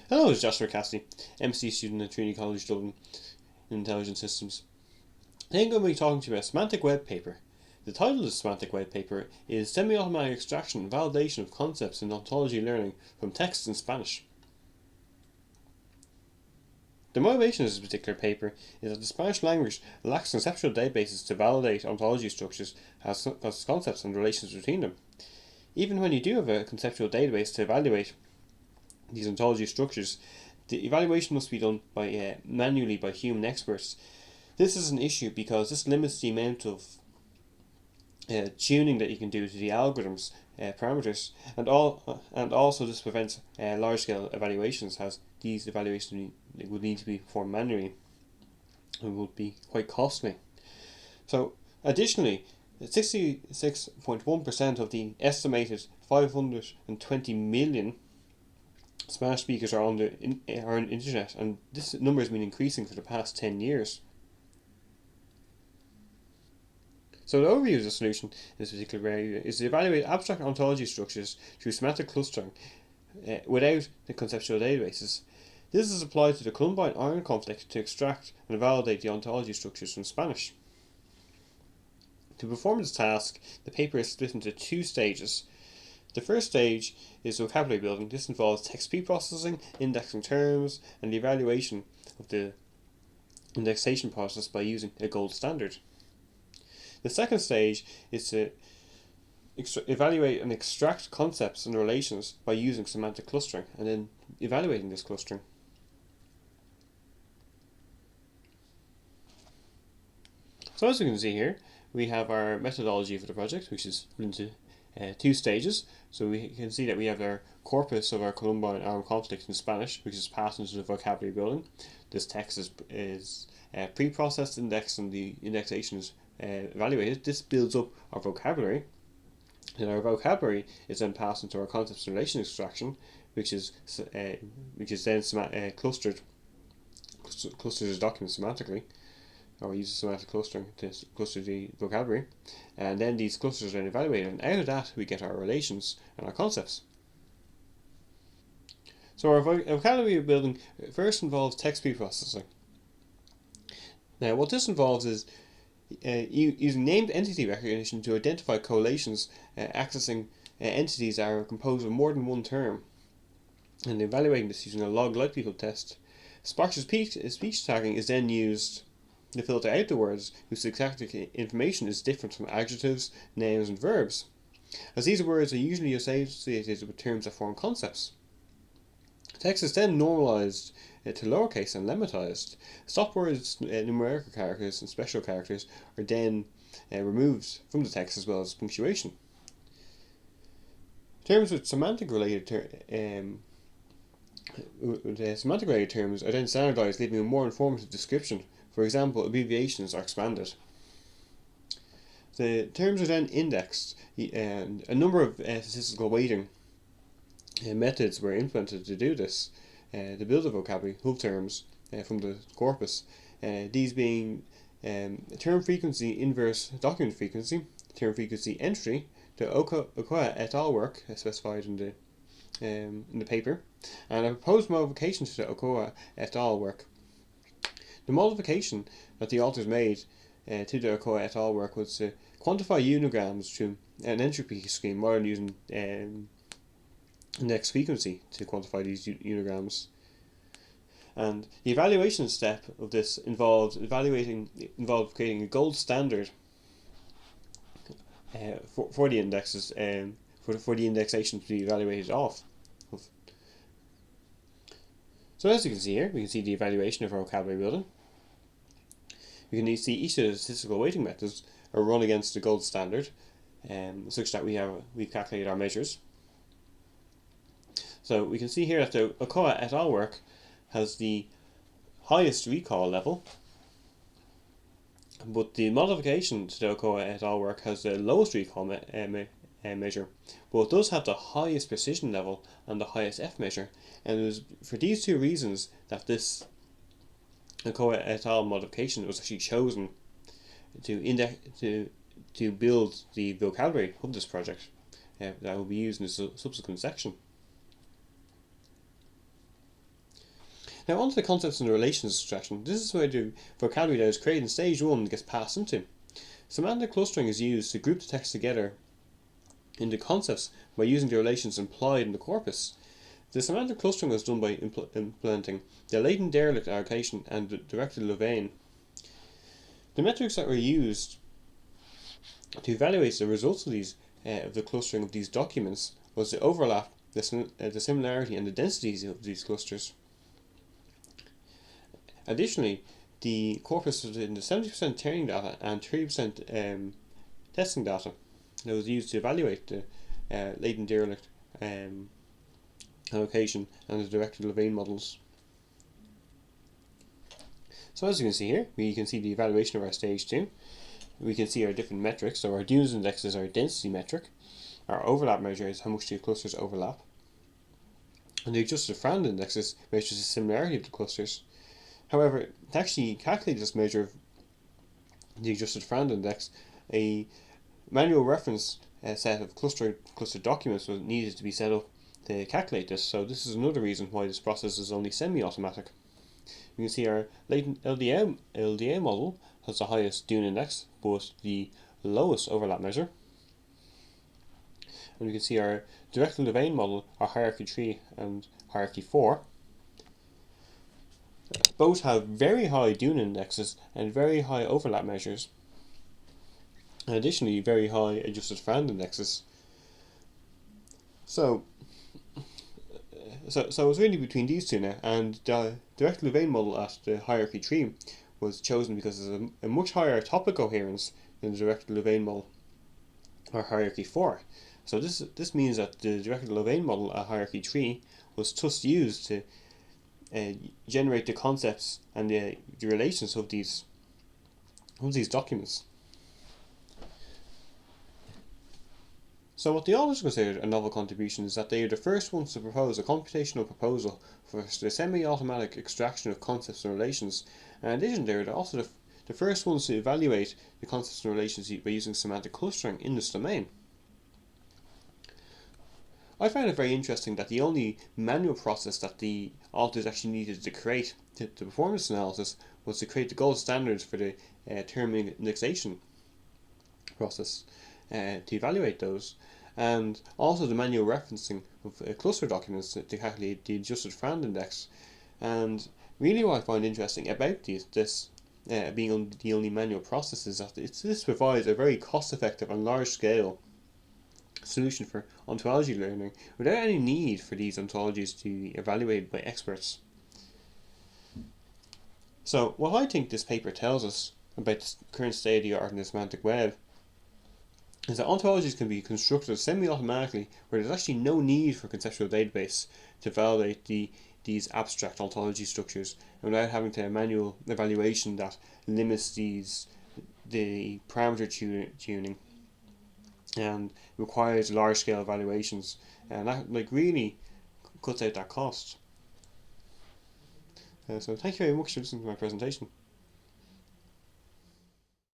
Hello, it's Joshua Cassidy, MC student at Trinity College Dublin in Intelligent Systems. Today I'm going to be talking to you about a semantic web paper. The title of the semantic web paper is Semi-Automatic Extraction and Validation of Concepts in Ontology Learning from Texts in Spanish. The motivation of this particular paper is that the Spanish language lacks conceptual databases to validate ontology structures as concepts and relations between them. Even when you do have a conceptual database to evaluate these ontology structures, the evaluation must be done manually by human experts. This is an issue because this limits the amount of tuning that you can do to the algorithms parameters, and also this prevents large-scale evaluations, as these evaluations would need to be performed manually and would be quite costly. So, additionally, 66.1% of the estimated 520 million Spanish speakers are on the internet, and this number has been increasing for the past 10 years. So the overview of the solution in this particular area is to evaluate abstract ontology structures through semantic clustering without the conceptual databases. This is applied to the Columbine-Iron conflict to extract and validate the ontology structures from Spanish. To perform this task, the paper is split into two stages. The first stage is vocabulary building. This involves text pre-processing, indexing terms, and the evaluation of the indexation process by using a gold standard. The second stage is to evaluate and extract concepts and relations by using semantic clustering, and then evaluating this clustering. So as you can see here, we have our methodology for the project, which is split into two stages. So we can see that we have our corpus of our Columbine armed conflict in Spanish, which is passed into the vocabulary building. This text is pre-processed, indexed, and the indexation is evaluated. This builds up our vocabulary. And our vocabulary is then passed into our concepts and relation extraction, which is then clustered as documents semantically, or uses semantic clustering to cluster the vocabulary, and then these clusters are then evaluated, and out of that we get our relations and our concepts. So our vocabulary building first involves text pre-processing. Now what this involves is using named entity recognition to identify correlations accessing entities that are composed of more than one term, and evaluating this using a log likelihood test. Sparse speech tagging is then used to filter out the words whose syntactic information is different from adjectives, nouns, and verbs, as these words are usually associated with terms that form concepts. Text is then normalized to lowercase and lemmatized. Stop words, numerical characters, and special characters are then removed from the text, as well as punctuation. Terms with semantic related terms are then standardized, leaving a more informative description. For example, abbreviations are expanded. The terms are then indexed, and a number of statistical weighting methods were implemented to do this, to build a vocabulary of terms from the corpus. These being term frequency inverse document frequency, term frequency entry, the Ochoa et al. Work specified in the paper, and a proposed modification to the Ochoa et al. Work. The modification that the authors made to the Ochoa et al. Work was to quantify unigrams through an entropy scheme rather than using index frequency to quantify these unigrams. And the evaluation step of this involved creating a gold standard for the indexes for the indexation to be evaluated off. So as you can see here, we can see the evaluation of our vocabulary building. We can see each of the statistical weighting methods are run against the gold standard, such that we've calculated our measures. So we can see here that the Ochoa et al. Work has the highest recall level, but the modification to the Ochoa et al. Work has the lowest recall measure, but it does have the highest precision level and the highest F measure, and it was for these two reasons that this Ochoa et al. Modification was actually chosen to build the vocabulary of this project that will be used in the subsequent section. Now onto the concepts and relations extraction. This is where the vocabulary that is created in stage 1 gets passed into. Semantic clustering is used to group the text together into concepts by using the relations implied in the corpus. The semantic clustering is done by implementing the latent derelict allocation and the directed Louvain. The metrics that were used to evaluate the results of the clustering of these documents was the overlap, the similarity, and the densities of these clusters. Additionally, the corpus was in the 70% training data and 30% testing data that was used to evaluate the latent derelict allocation and the directed Louvain models. So as you can see here, we can see the evaluation of our stage 2. We can see our different metrics. So our dunes index is our density metric. Our overlap measure is how much the clusters overlap. And the adjusted Frand index measures the similarity of the clusters. However, to actually calculate this measure of the adjusted Frand index, a manual reference set of cluster documents was needed to be set up to calculate this. So this is another reason why this process is only semi-automatic. You can see our latent LDA model has the highest dune index, but the lowest overlap measure. And we can see our directed Louvain model, our hierarchy 3 and hierarchy 4. Both have very high dune indexes and very high overlap measures. And additionally, very high adjusted Frand indexes. So it's really between these two now, and the directed Louvain model at the hierarchy 3 was chosen because there's a much higher topic coherence than the directed Louvain model or hierarchy 4. So this means that the directed Louvain model at hierarchy 3 was thus used to generate the concepts and the relations of these documents. So what the authors considered a novel contribution is that they are the first ones to propose a computational proposal for the semi-automatic extraction of concepts and relations. And in addition, they are also the first ones to evaluate the concepts and relations by using semantic clustering in this domain. I found it very interesting that the only manual process that the authors actually needed to create to perform this analysis was to create the gold standards for the term indexation process to evaluate those, and also the manual referencing of cluster documents to calculate the adjusted Frand index. And really what I find interesting about this being the only manual process is that this provides a very cost-effective and large-scale solution for ontology learning without any need for these ontologies to be evaluated by experts. So what I think this paper tells us about the current state of the art in the semantic web is that ontologies can be constructed semi-automatically where there's actually no need for conceptual database to validate these abstract ontology structures, and without having to have manual evaluation that limits the parameter tuning and requires large-scale evaluations, and that really cuts out that cost. So thank you very much for listening to my presentation.